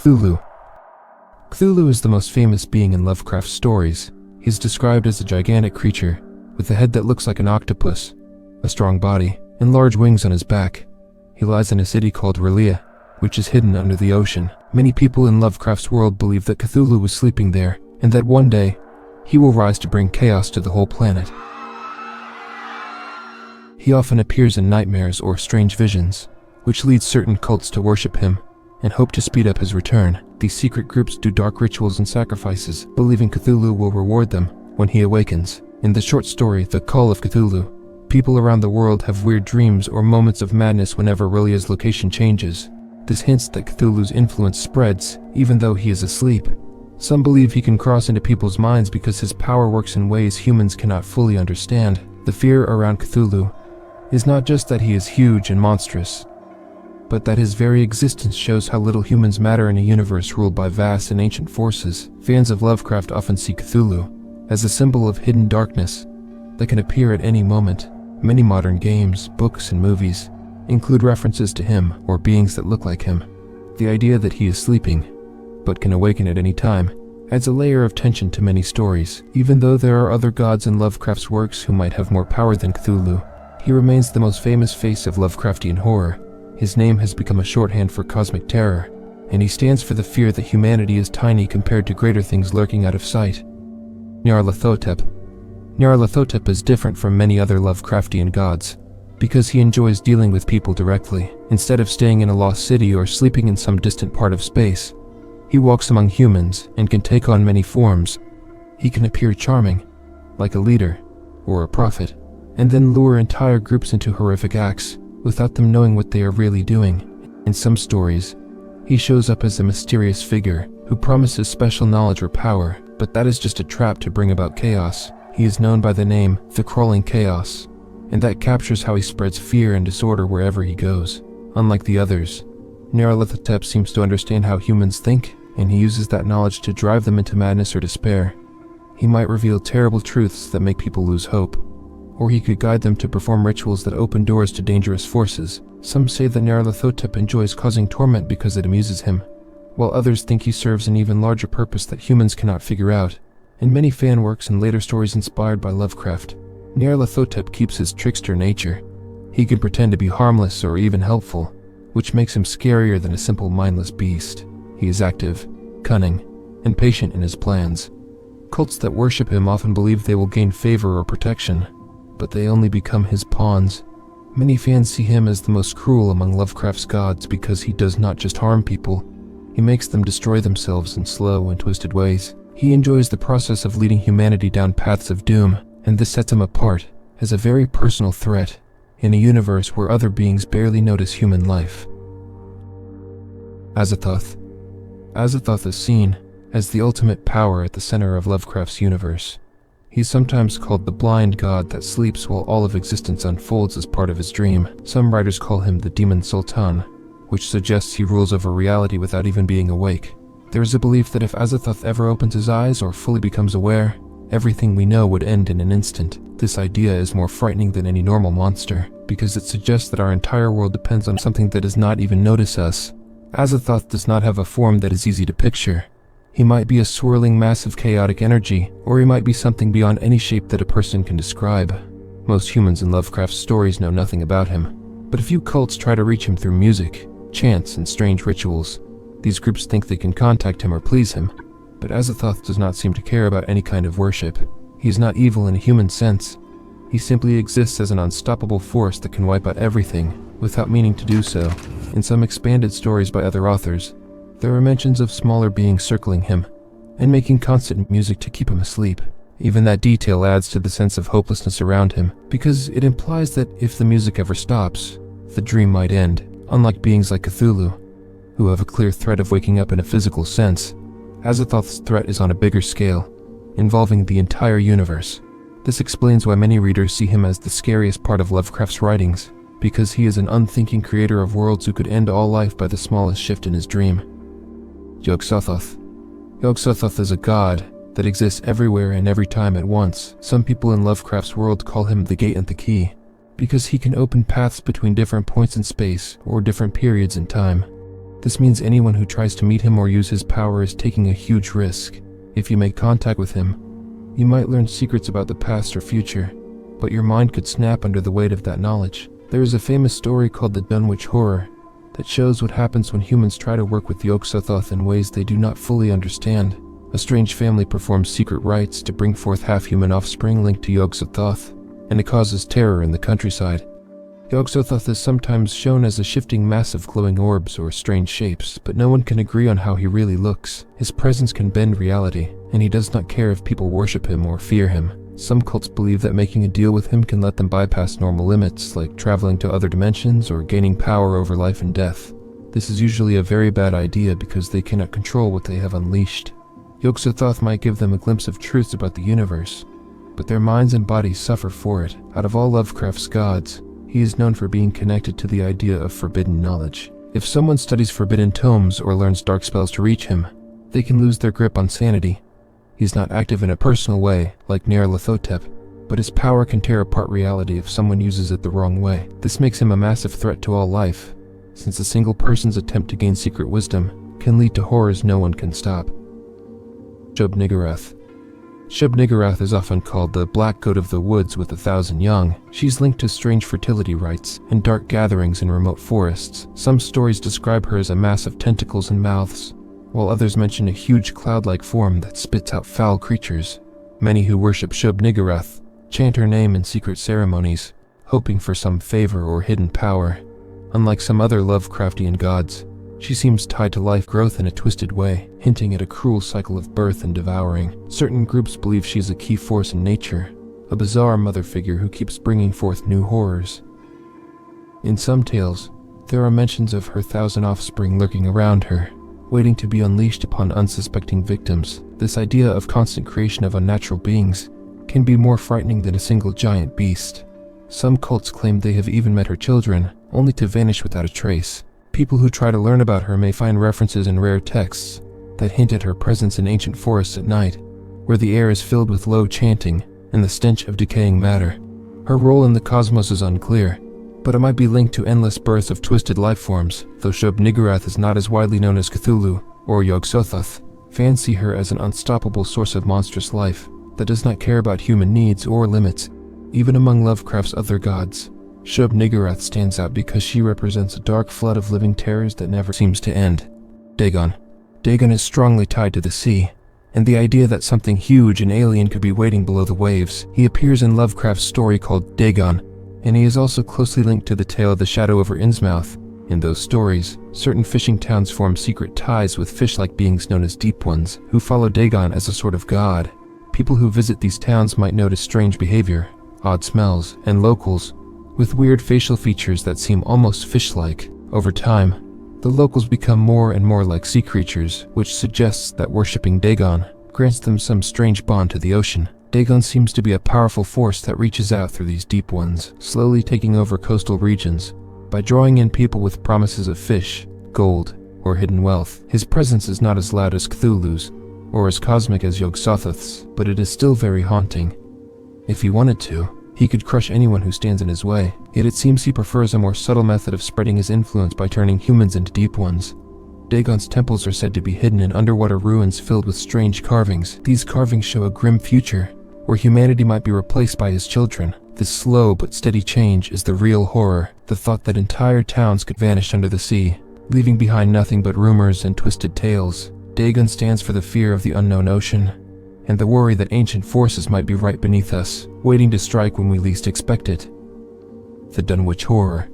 Cthulhu. Cthulhu is the most famous being in Lovecraft's stories. He is described as a gigantic creature with a head that looks like an octopus, a strong body, and large wings on his back. He lies in a city called R'lyeh, which is hidden under the ocean. Many people in Lovecraft's world believe that Cthulhu was sleeping there, and that one day, he will rise to bring chaos to the whole planet. He often appears in nightmares or strange visions, which leads certain cults to worship him and hope to speed up his return. These secret groups do dark rituals and sacrifices, believing Cthulhu will reward them when he awakens. In the short story, The Call of Cthulhu, people around the world have weird dreams or moments of madness whenever R'lyeh's location changes. This hints that Cthulhu's influence spreads, even though he is asleep. Some believe he can cross into people's minds because his power works in ways humans cannot fully understand. The fear around Cthulhu is not just that he is huge and monstrous, but that his very existence shows how little humans matter in a universe ruled by vast and ancient forces. Fans of Lovecraft often see Cthulhu as a symbol of hidden darkness that can appear at any moment. Many modern games, books, and movies include references to him or beings that look like him. The idea that he is sleeping, but can awaken at any time, adds a layer of tension to many stories. Even though there are other gods in Lovecraft's works who might have more power than Cthulhu, he remains the most famous face of Lovecraftian horror. His name has become a shorthand for cosmic terror, and he stands for the fear that humanity is tiny compared to greater things lurking out of sight. Nyarlathotep. Nyarlathotep is different from many other Lovecraftian gods because he enjoys dealing with people directly. Instead of staying in a lost city or sleeping in some distant part of space, he walks among humans and can take on many forms. He can appear charming, like a leader or a prophet, and then lure entire groups into horrific acts without them knowing what they are really doing. In some stories, he shows up as a mysterious figure who promises special knowledge or power, but that is just a trap to bring about chaos. He is known by the name The Crawling Chaos, and that captures how he spreads fear and disorder wherever he goes. Unlike the others, Nyarlathotep seems to understand how humans think, and he uses that knowledge to drive them into madness or despair. He might reveal terrible truths that make people lose hope, or he could guide them to perform rituals that open doors to dangerous forces. Some say that Nyarlathotep enjoys causing torment because it amuses him, while others think he serves an even larger purpose that humans cannot figure out. In many fan works and later stories inspired by Lovecraft, Nyarlathotep keeps his trickster nature. He can pretend to be harmless or even helpful, which makes him scarier than a simple mindless beast. He is active, cunning, and patient in his plans. Cults that worship him often believe they will gain favor or protection, but they only become his pawns. Many fans see him as the most cruel among Lovecraft's gods because he does not just harm people, he makes them destroy themselves in slow and twisted ways. He enjoys the process of leading humanity down paths of doom, and this sets him apart as a very personal threat in a universe where other beings barely notice human life. Azathoth. Azathoth is seen as the ultimate power at the center of Lovecraft's universe. He's sometimes called the blind god that sleeps while all of existence unfolds as part of his dream. Some writers call him the Demon Sultan, which suggests he rules over reality without even being awake. There is a belief that if Azathoth ever opens his eyes or fully becomes aware, everything we know would end in an instant. This idea is more frightening than any normal monster, because it suggests that our entire world depends on something that does not even notice us. Azathoth does not have a form that is easy to picture. He might be a swirling mass of chaotic energy, or he might be something beyond any shape that a person can describe. Most humans in Lovecraft's stories know nothing about him, but a few cults try to reach him through music, chants, and strange rituals. These groups think they can contact him or please him, but Azathoth does not seem to care about any kind of worship. He is not evil in a human sense. He simply exists as an unstoppable force that can wipe out everything without meaning to do so. In some expanded stories by other authors, there are mentions of smaller beings circling him and making constant music to keep him asleep. Even that detail adds to the sense of hopelessness around him, because it implies that if the music ever stops, the dream might end. Unlike beings like Cthulhu, who have a clear threat of waking up in a physical sense, Azathoth's threat is on a bigger scale, involving the entire universe. This explains why many readers see him as the scariest part of Lovecraft's writings, because he is an unthinking creator of worlds who could end all life by the smallest shift in his dream. Yog-Sothoth. Yog-Sothoth is a god that exists everywhere and every time at once. Some people in Lovecraft's world call him the Gate and the Key, because he can open paths between different points in space or different periods in time. This means anyone who tries to meet him or use his power is taking a huge risk. If you make contact with him, you might learn secrets about the past or future, but your mind could snap under the weight of that knowledge. There is a famous story called the Dunwich Horror that shows what happens when humans try to work with Yog-Sothoth in ways they do not fully understand. A strange family performs secret rites to bring forth half-human offspring linked to Yog-Sothoth, and it causes terror in the countryside. Yog-Sothoth is sometimes shown as a shifting mass of glowing orbs or strange shapes, but no one can agree on how he really looks. His presence can bend reality, and he does not care if people worship him or fear him. Some cults believe that making a deal with him can let them bypass normal limits, like traveling to other dimensions or gaining power over life and death. This is usually a very bad idea because they cannot control what they have unleashed. Yog-Sothoth might give them a glimpse of truths about the universe, but their minds and bodies suffer for it. Out of all Lovecraft's gods, he is known for being connected to the idea of forbidden knowledge. If someone studies forbidden tomes or learns dark spells to reach him, they can lose their grip on sanity. He's not active in a personal way, like Nyarlathotep, but his power can tear apart reality if someone uses it the wrong way. This makes him a massive threat to all life, since a single person's attempt to gain secret wisdom can lead to horrors no one can stop. Shub-Niggurath. Shub-Niggurath is often called the Black Goat of the Woods with 1,000 young. She's linked to strange fertility rites and dark gatherings in remote forests. Some stories describe her as a mass of tentacles and mouths, while others mention a huge cloud-like form that spits out foul creatures. Many who worship Shub-Niggurath chant her name in secret ceremonies, hoping for some favor or hidden power. Unlike some other Lovecraftian gods, she seems tied to life growth in a twisted way, hinting at a cruel cycle of birth and devouring. Certain groups believe she is a key force in nature, a bizarre mother figure who keeps bringing forth new horrors. In some tales, there are mentions of her 1,000 offspring lurking around her, waiting to be unleashed upon unsuspecting victims. This idea of constant creation of unnatural beings can be more frightening than a single giant beast. Some cults claim they have even met her children, only to vanish without a trace. People who try to learn about her may find references in rare texts that hint at her presence in ancient forests at night, where the air is filled with low chanting and the stench of decaying matter. Her role in the cosmos is unclear, but it might be linked to endless births of twisted life forms. Though Shub-Niggurath is not as widely known as Cthulhu or Yog-Sothoth, fans see her as an unstoppable source of monstrous life that does not care about human needs or limits. Even among Lovecraft's other gods, Shub-Niggurath stands out because she represents a dark flood of living terrors that never seems to end. Dagon. Dagon is strongly tied to the sea, and the idea that something huge and alien could be waiting below the waves. He appears in Lovecraft's story called Dagon, and he is also closely linked to the tale of the Shadow over Innsmouth. In those stories, certain fishing towns form secret ties with fish-like beings known as Deep Ones, who follow Dagon as a sort of god. People who visit these towns might notice strange behavior, odd smells, and locals with weird facial features that seem almost fish-like. Over time, the locals become more and more like sea creatures, which suggests that worshipping Dagon grants them some strange bond to the ocean. Dagon seems to be a powerful force that reaches out through these Deep Ones, slowly taking over coastal regions by drawing in people with promises of fish, gold, or hidden wealth. His presence is not as loud as Cthulhu's or as cosmic as Yog-Sothoth's, but it is still very haunting. If he wanted to, he could crush anyone who stands in his way, yet it seems he prefers a more subtle method of spreading his influence by turning humans into Deep Ones. Dagon's temples are said to be hidden in underwater ruins filled with strange carvings. These carvings show a grim future, where humanity might be replaced by his children. This slow but steady change is the real horror, the thought that entire towns could vanish under the sea, leaving behind nothing but rumors and twisted tales. Dagon stands for the fear of the unknown ocean, and the worry that ancient forces might be right beneath us, waiting to strike when we least expect it. The Dunwich Horror.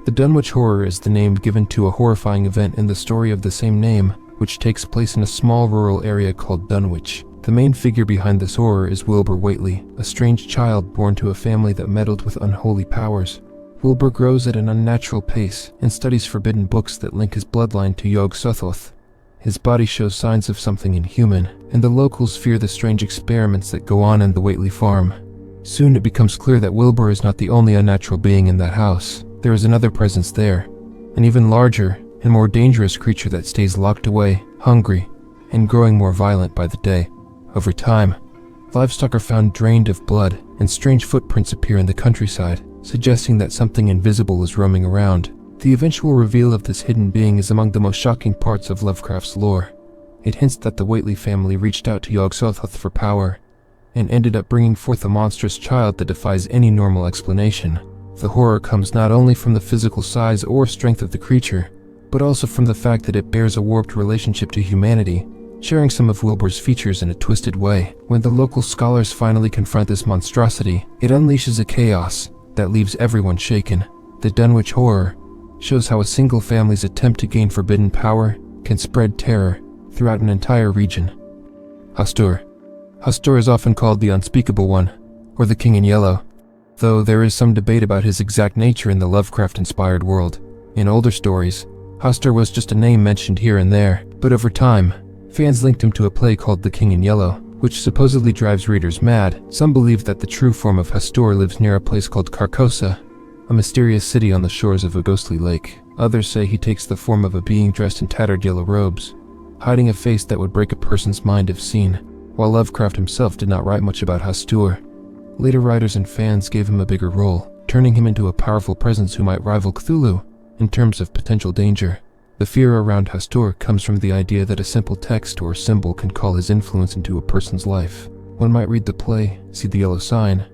The Dunwich Horror is the name given to a horrifying event in the story of the same name, which takes place in a small rural area called Dunwich. The main figure behind this horror is Wilbur Whately, a strange child born to a family that meddled with unholy powers. Wilbur grows at an unnatural pace and studies forbidden books that link his bloodline to Yog-Sothoth. His body shows signs of something inhuman, and the locals fear the strange experiments that go on in the Whately farm. Soon it becomes clear that Wilbur is not the only unnatural being in that house. There is another presence there, an even larger and more dangerous creature that stays locked away, hungry, and growing more violent by the day. Over time, livestock are found drained of blood, and strange footprints appear in the countryside, suggesting that something invisible is roaming around. The eventual reveal of this hidden being is among the most shocking parts of Lovecraft's lore. It hints that the Whately family reached out to Yog-Sothoth for power, and ended up bringing forth a monstrous child that defies any normal explanation. The horror comes not only from the physical size or strength of the creature, but also from the fact that it bears a warped relationship to humanity, sharing some of Wilbur's features in a twisted way. When the local scholars finally confront this monstrosity, it unleashes a chaos that leaves everyone shaken. The Dunwich Horror shows how a single family's attempt to gain forbidden power can spread terror throughout an entire region. Hastur. Hastur is often called the Unspeakable One, or the King in Yellow, though there is some debate about his exact nature in the Lovecraft-inspired world. In older stories, Hastur was just a name mentioned here and there, but over time, fans linked him to a play called The King in Yellow, which supposedly drives readers mad. Some believe that the true form of Hastur lives near a place called Carcosa, a mysterious city on the shores of a ghostly lake. Others say he takes the form of a being dressed in tattered yellow robes, hiding a face that would break a person's mind if seen. While Lovecraft himself did not write much about Hastur, later writers and fans gave him a bigger role, turning him into a powerful presence who might rival Cthulhu in terms of potential danger. The fear around Hastur comes from the idea that a simple text or symbol can call his influence into a person's life. One might read the play, see the yellow sign,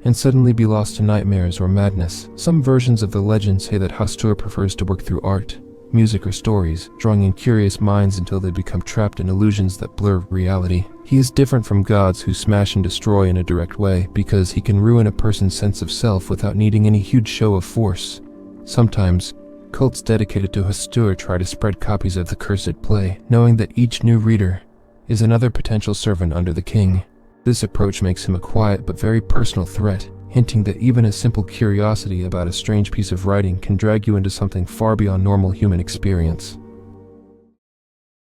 and suddenly be lost to nightmares or madness. Some versions of the legend say that Hastur prefers to work through art, music, or stories, drawing in curious minds until they become trapped in illusions that blur reality. He is different from gods who smash and destroy in a direct way, because he can ruin a person's sense of self without needing any huge show of force. Sometimes, cults dedicated to Hastur try to spread copies of the cursed play, knowing that each new reader is another potential servant under the king. This approach makes him a quiet but very personal threat, hinting that even a simple curiosity about a strange piece of writing can drag you into something far beyond normal human experience.